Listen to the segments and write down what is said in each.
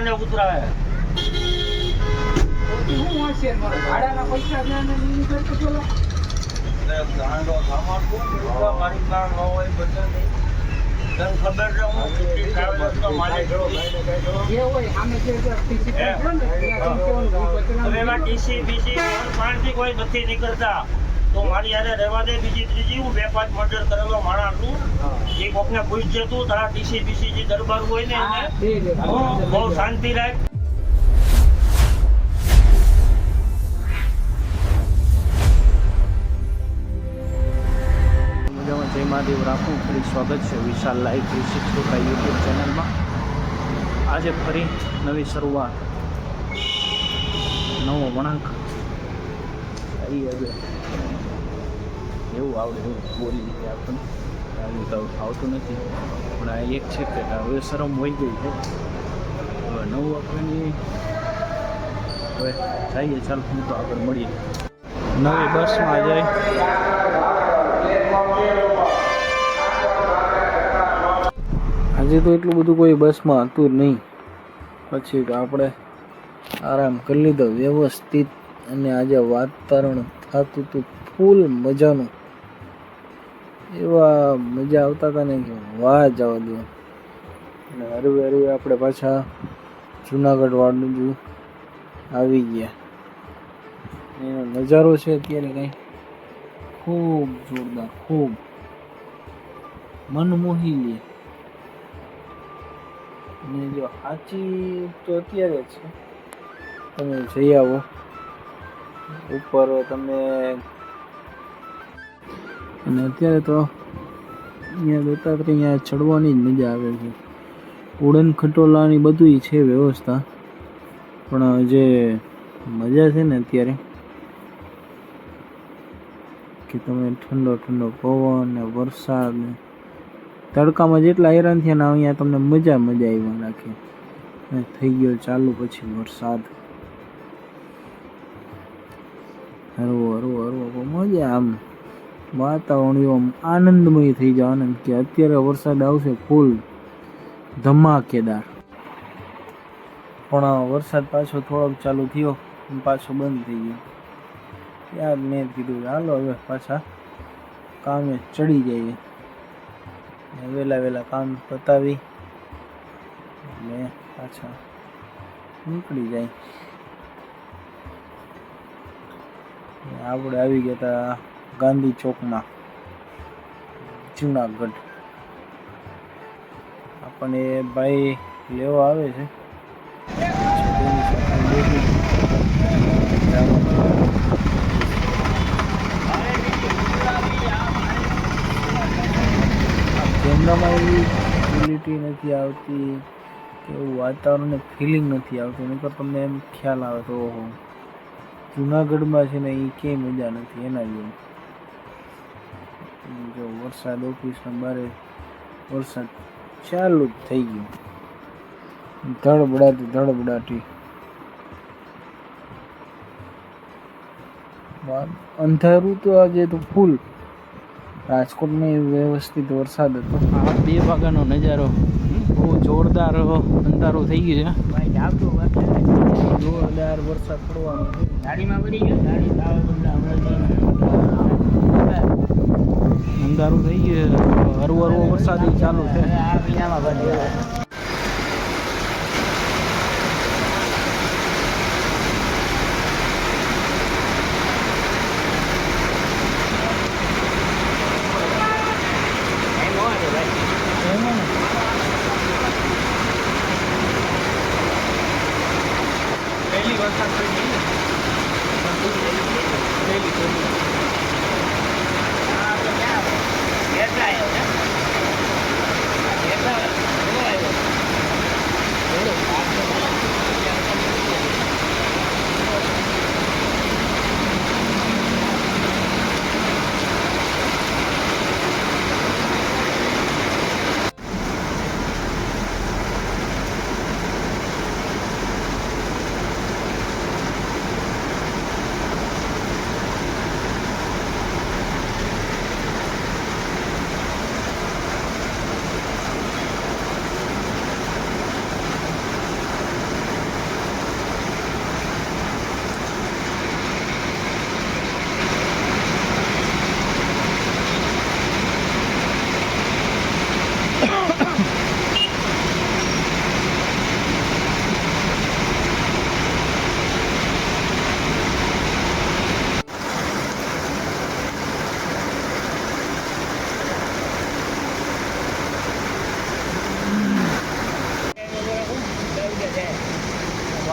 ને ઉતરાવે. હું હશે ભાડાના પૈસા દે ને એની કરતો પેલો ગાંડો સામાન કોણ મારી પાસે ન હોય બધા નહીં. તને ખબર છે હું કેટલી ટ્રાવેલર્સ નો માલિક છું. જે હોય સામે જે ટીસી પડ્યો ને હવે એમાં ટીસી બીસી પાણીથી કોઈ નથી નીકળતા. તો મારી યારે રહેવા દે. બીજી ત્રીજી હું 2-5 મર્ડર કરેલો માણસ છું. એ કોકને પૂછજે તું તારા ટીસી બીસી જે દરબાર હોય ને એને બહુ શાંતિ રાખ. જય મહાદેવ. રાખું ફરી સ્વાગત છે વિશાલ લાઈવ 365 યુટ્યુબ ચેનલમાં. આજે ફરી નવી શરૂઆત, નવો વળાંક. હવે એવું આવડે એવું બોલી રીતે આપણને આવી તો આવતું નથી. પણ આ એક છે કે હવે શરમ હોઈ ગઈ છે. હવે નવું આપણને હવે જઈએ. ચાલ હું તો આગળ મળીએ. નવી બસમાં જઈ આજે તો એટલું બધું કોઈ બસમાં હતું નહીં. પછી તો આપણે આરામ કરી લીધો વ્યવસ્થિત. અને આજે વાતાવરણ થતું હતું ફૂલ મજાનું. એવા મજા આવતા હતા ને કે વાહ જવા દો. અને હરવે હરવે આપણે પાછા જુનાગઢ વાળું આવી ગયા. એનો નજારો છે અત્યારે કંઈ ખૂબ જોરદાર, ખૂબ મન મોહી લે. ને જો સાચી તો અત્યારે છે, તમે જઈ આવો ઉપર તમે. અને અત્યારે તો અહીંયા દત્તાત્રેય ચડવાની જ મજા આવે છે. ઉડન ખટોલાની બધું છે વ્યવસ્થા, પણ જે મજા છે ને અત્યારે કે તમે ઠંડો ઠંડો પવન ને વરસાદ ને તડકામાં જેટલા હેરાન થયા ને અહીંયા તમને મજા આવ્યા રાખે. થઈ ગયો ચાલુ પછી વરસાદ. હરવો હરવો હરવો મજા. આમ વાતાવરણ એવો આનંદમય થઈ જાય. આનંદ કે અત્યારે વરસાદ આવશે ફૂલ ધમાકેદાર. પણ વરસાદ પાછો થોડોક ચાલુ થયો, પાછો બંધ થઈ ગયો. યાર મેં કીધું હાલો હવે પાછા કામે ચડી જઈએ. વહેલા કામ પતાવી એટલે પાછા નીકળી જાય. આપણે આવી ગયા હતા ગાંધી ચોકમાં જુનાગઢ. આપણને ભાઈ લેવા આવે છે. કેમેરામાં એવી ક્વોલિટી નથી આવતી કે એવું વાતાવરણ ફિલિંગ નથી આવતી. નહીંતર તમને એમ ખ્યાલ આવે તો ઓહો જુનાગઢમાં છે ને એ ક્યાંય મજા નથી એના જેવું. જો વરસાદ ઓફિસના બારે વરસાદ ચાલુ જ થઈ ગયો, ધડબડાટી. અંધારું તો આજે તો ફૂલ. રાજકોટમાં વ્યવસ્થિત વરસાદ હતો. આ 2 વાગ્યાનો નજારો બહુ જોરદાર અંધારું થઈ ગયું છે. જોરદાર વરસાદ પડવાનો છે. ગાડીમાં પડી ગયો. અંધારું થઈ ગયું. હરવો વરસાદ ચાલુ છે. પહેલી વરસાદ પડી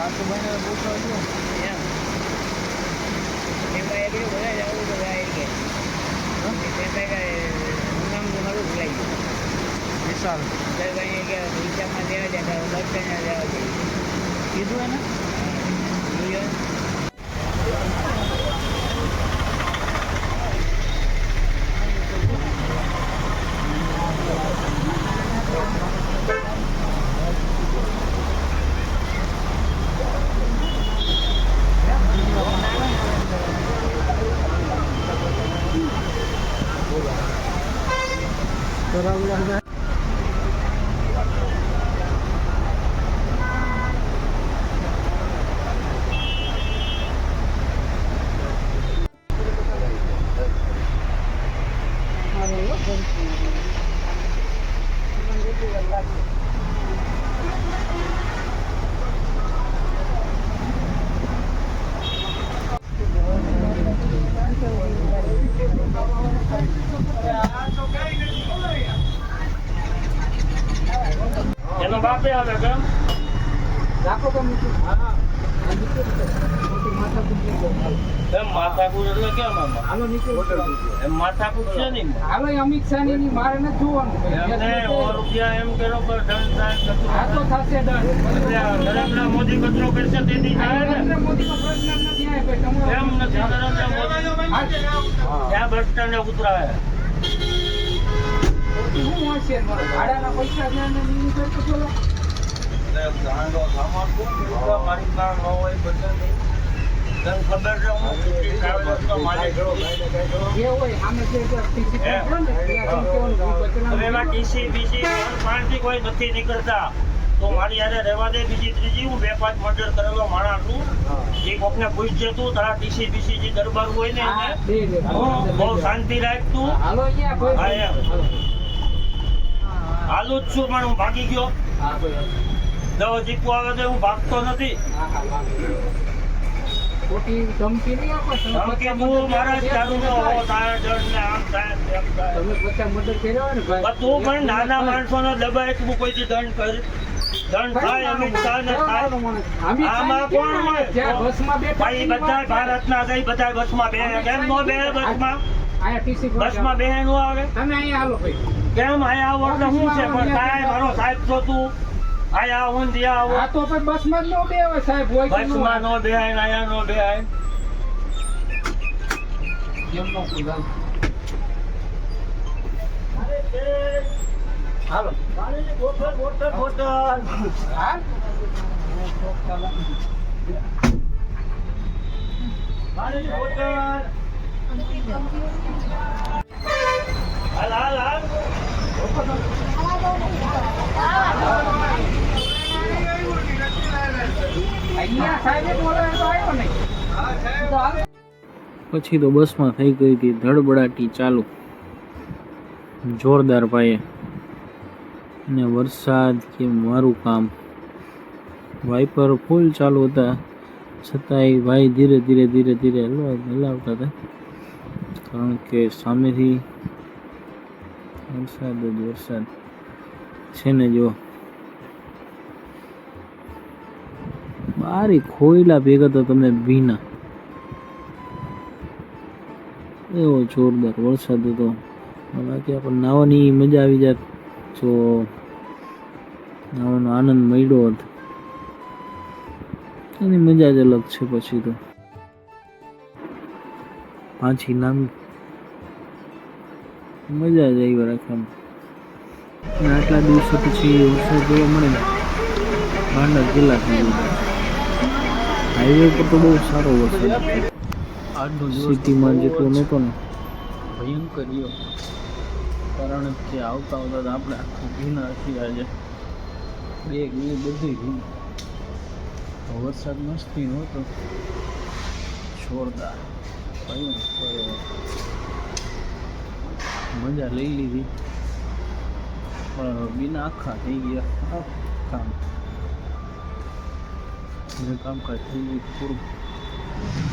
પાછું બને પૂછો છો એમ એમાં એક બધા જ આવું તો જાય કે નામ તો મારું ભૂલાઈ ગયું વિશાલ ભાઈ કે પૈસામાં દેવા જાય બસ સ્ટેન્ડ દેવા જાય કીધું એને જોયું બરાબર એનો બાપે આવે કેમ રાખો તો મૂકી એમ માથાકૂટ એટલે કેમ આમાં હાલો નીચે એમ માથાકૂટ છે નહીં હાલો અમિત શાહ ની મારે નથી જોવાનું એમને સો રૂપિયા એમ કરો પર દંડ થાય આ તો કચરો થશે નરેન્દ્ર મોદી કચરો કરશે તેથી થાય ને નરેન્દ્ર મોદીનો પ્રશ્ન નથી આવે ભાઈ તમારો એમ નથી નરેન્દ્ર મોદી ત્યાં બસ સ્ટેન્ડે ઉતરાય શું હશે ભાડાના પૈસા છે અને નીની કરતો બોલો ગાંડો સામાન મારી પાસે ન હોય બધા તને ખબર છે હું તો મારે જે હોય આમે જે ટીસી કરો ને હવે એમાં ટીસી બીસી પાંચથી કોઈ નથી નીકળતા તો મારી યારે રહેવા દે બીજી ત્રીજી હું 2-5 મર્ડર કરેલો માણસ છું એ કોકને પૂછજે તું તારા ટીસી બીસી જે દરબાર હોય ને એને બહુ શાંતિ રાખ તું હાલો અહીંયા કોઈ હા એમ હાલું જ છું પણ હું ભાગી ગયો હા કોઈ દવા જીપવા આવે તો હું ભાગતો નથી ખોટી ધમકી નહીં આપો ધમકી તું મારા ચારુનો હો તારા જણ ને આમ થાય તેમ થાય તમે બધા મર્ડર કર્યો હોય ને ભાઈ પણ તું પણ નાના માણસોનો દબાય તું કોઈથી દંડ કરી દંડ થાય અમિત શાહ ને થાય આમાં કોણ હોય જ્યાં બસમાં બેઠા ભાઈ બધા ભારતના છે બધા બસમાં બેહે કેમ નો બેહે બસમાં આયા ટીસી બસમાં બેહે નો આવે તમે અહીંયા હાલો ભાઈ કેમ આયા આવો એટલે શું છે પણ કાંઈ મારો સાહેબ છો તું આયા આવો ને ત્યાં આવો આ તો પણ બસમાં જ નો બેવે સાહેબ હોય કે બસમાં નો બેહાય ને આયા નો બેહાય કેમ નો કુદાલ હાલો પાણીની બોટલ બોટલ બોટલ હા પાણીની બોટલ હાલ હાલ હાલ અહીંયા સાહેબે બોલાવે તો આવ્યો નહીં તો હાલ પછી તો બસમાં થઈ ગઈ હતી ધડબડાટી ચાલુ જોરદાર પાયે અને વરસાદ કે મારું કામ વાઇપર ફૂલ ચાલુ હતા છતાંય ભાઈ ધીરે ધીરે ધીરે ધીરે હલાવતા હતા કારણ કે સામેથી વરસાદ જ વરસાદ છે ને જો બારી ખોયલા ભેગા તો તમે ભીના એવો જોરદાર વરસાદ હતો બાકી આપણને નાહવાની મજા આવી જાત તો નાહવાનો આનંદ મળ્યો હતો એની મજા જ અલગ છે પછી તો પાછી નામ મજા જ આવી રાખે આમ અને આટલા દિવસો પછી વરસાદ જોવા મળે ને ભાંડર જિલ્લા થઈ ગયું હાઈવે પર તો બહુ સારો વરસાદ આજનો સિટીમાં જેટલો નહોતો ને ભયંકર રહ્યો કારણ કે આવતા આવતા તો આપણે આખું ભીના છીએ આજે બેગ ને બધી ભીનું વરસાદ મસ્તી નહોતો જોરદાર ભયંકર મજા લઈ લીધી પણ બીના આખા થઈ ગયા કામ કામકાજ થઈ ગયું પૂરું.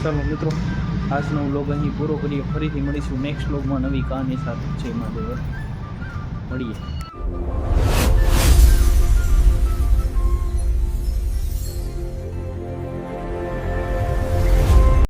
ચાલો મિત્રો આજનો વ્લોગ અહીં પૂરો કરીએ. ફરીથી મળીશું નેક્સ્ટ વ્લોગમાં નવી કહાની સાથે. જય મહાદેવ. મળીએ.